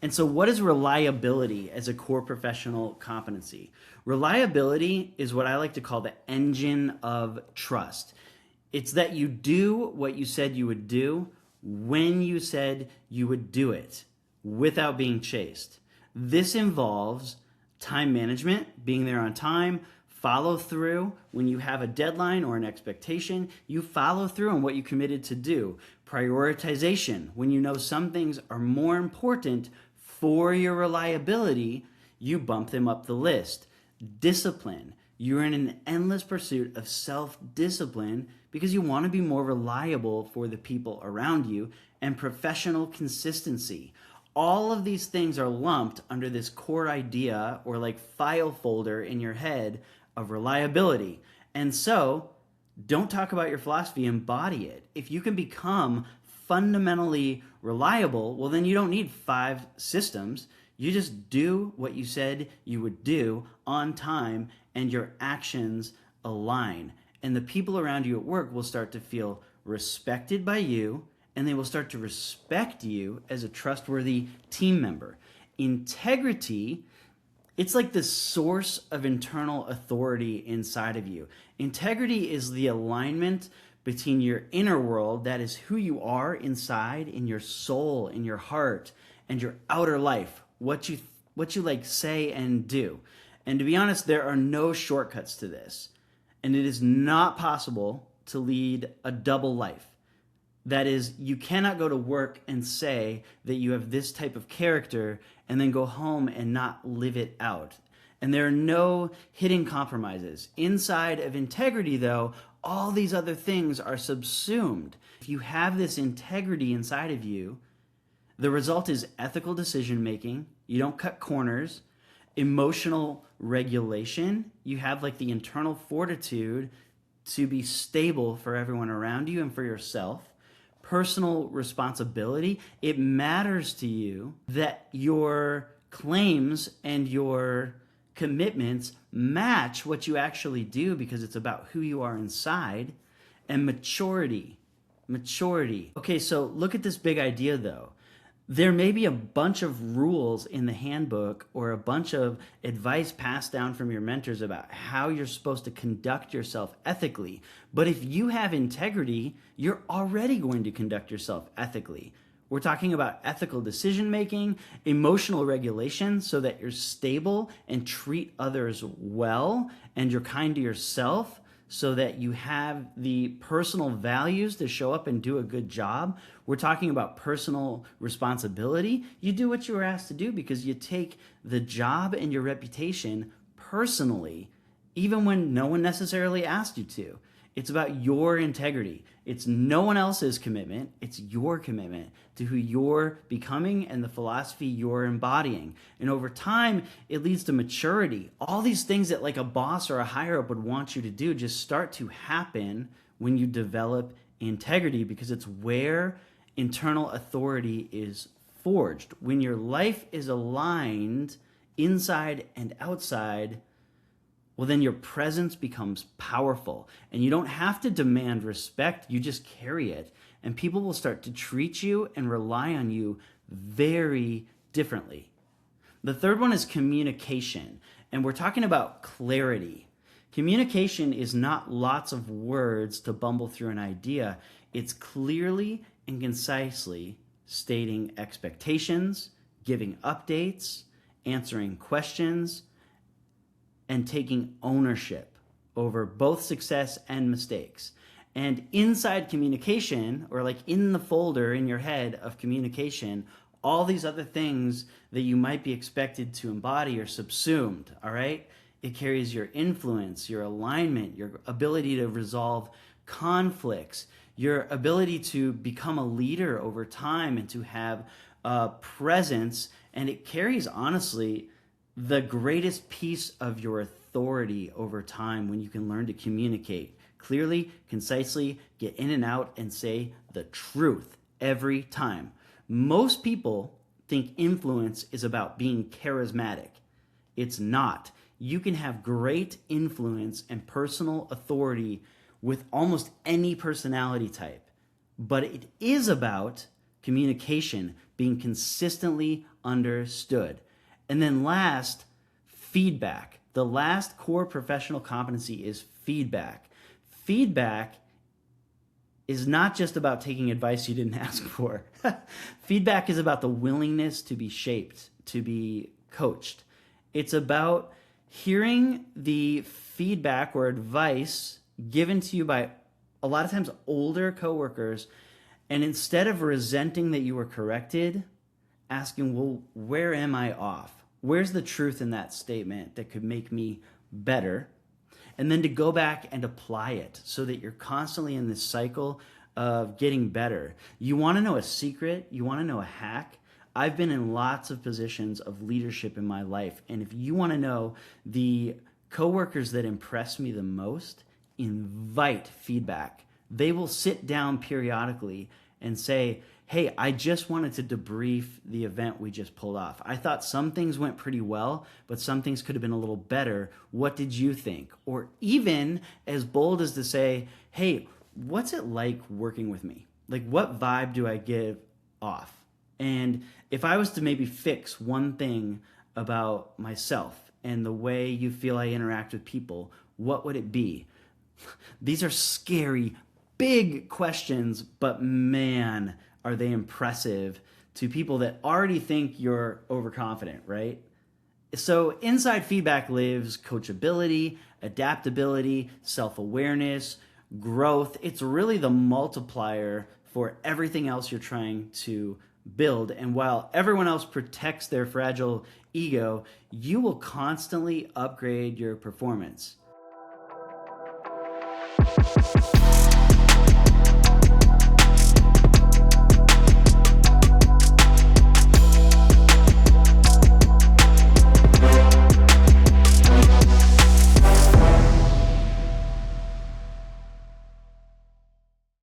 And so what is reliability as a core professional competency? Reliability is what I like to call the engine of trust. It's that you do what you said you would do when you said you would do it without being chased. This involves time management, being there on time, follow through when you have a deadline or an expectation, you follow through on what you committed to do. Prioritization, when you know some things are more important for your reliability, you bump them up the list. Discipline, you're in an endless pursuit of self-discipline because you want to be more reliable for the people around you. And professional consistency. All of these things are lumped under this core idea or like file folder in your head of reliability. And so don't talk about your philosophy, embody it. If you can become fundamentally reliable, well, then you don't need 5 systems. You just do what you said you would do on time, and your actions align. And the people around you at work will start to feel respected by you, and they will start to respect you as a trustworthy team member. Integrity, it's like the source of internal authority inside of you. Integrity is the alignment between your inner world, that is who you are inside, in your soul, in your heart, and your outer life, what you like say and do. And to be honest, there are no shortcuts to this. And it is not possible to lead a double life. That is, you cannot go to work and say that you have this type of character and then go home and not live it out. And there are no hidden compromises. Inside of integrity, though, all these other things are subsumed. If you have this integrity inside of you, the result is ethical decision making. You don't cut corners. Emotional regulation. You have like the internal fortitude to be stable for everyone around you and for yourself. Personal responsibility. It matters to you that your claims and your commitments match what you actually do because it's about who you are inside. And maturity. Okay, so look at this big idea though. There may be a bunch of rules in the handbook or a bunch of advice passed down from your mentors about how you're supposed to conduct yourself ethically. But if you have integrity, you're already going to conduct yourself ethically. We're talking about ethical decision making, emotional regulation so that you're stable and treat others well, and you're kind to yourself so that you have the personal values to show up and do a good job. We're talking about personal responsibility. You do what you were asked to do because you take the job and your reputation personally, even when no one necessarily asked you to. It's about your integrity. It's no one else's commitment. It's your commitment to who you're becoming and the philosophy you're embodying. And over time, it leads to maturity. All these things that like a boss or a higher up would want you to do just start to happen when you develop integrity because it's where internal authority is forged. When your life is aligned inside and outside, well, then your presence becomes powerful and you don't have to demand respect. You just carry it and people will start to treat you and rely on you very differently. The third one is communication, and we're talking about clarity. Communication is not lots of words to bumble through an idea. It's clearly and concisely stating expectations, giving updates, answering questions, and taking ownership over both success and mistakes. And inside communication, or like in the folder in your head of communication, all these other things that you might be expected to embody are subsumed, all right? It carries your influence, your alignment, your ability to resolve conflicts, your ability to become a leader over time and to have a presence, and it carries, honestly, the greatest piece of your authority over time when you can learn to communicate clearly, concisely, get in and out, and say the truth every time. Most people think influence is about being charismatic. It's not. You can have great influence and personal authority with almost any personality type. But it is about communication being consistently understood. And then last, feedback. The last core professional competency is feedback. Feedback is not just about taking advice you didn't ask for. Feedback is about the willingness to be shaped, to be coached. It's about hearing the feedback or advice given to you by a lot of times older coworkers, and instead of resenting that you were corrected, asking, well, where am I off? Where's the truth in that statement that could make me better? And then to go back and apply it so that you're constantly in this cycle of getting better. You want to know a secret? You want to know a hack? I've been in lots of positions of leadership in my life. And if you want to know the coworkers that impress me the most, invite feedback. They will sit down periodically and say, hey, I just wanted to debrief the event we just pulled off. I thought some things went pretty well, but some things could have been a little better. What did you think? Or even as bold as to say, hey, what's it like working with me? Like, what vibe do I give off? And if I was to maybe fix one thing about myself and the way you feel I interact with people, what would it be? These are scary, big questions, but man, are they impressive to people that already think you're overconfident, right? So inside feedback lives coachability, adaptability, self-awareness, growth. It's really the multiplier for everything else you're trying to build. And while everyone else protects their fragile ego, you will constantly upgrade your performance.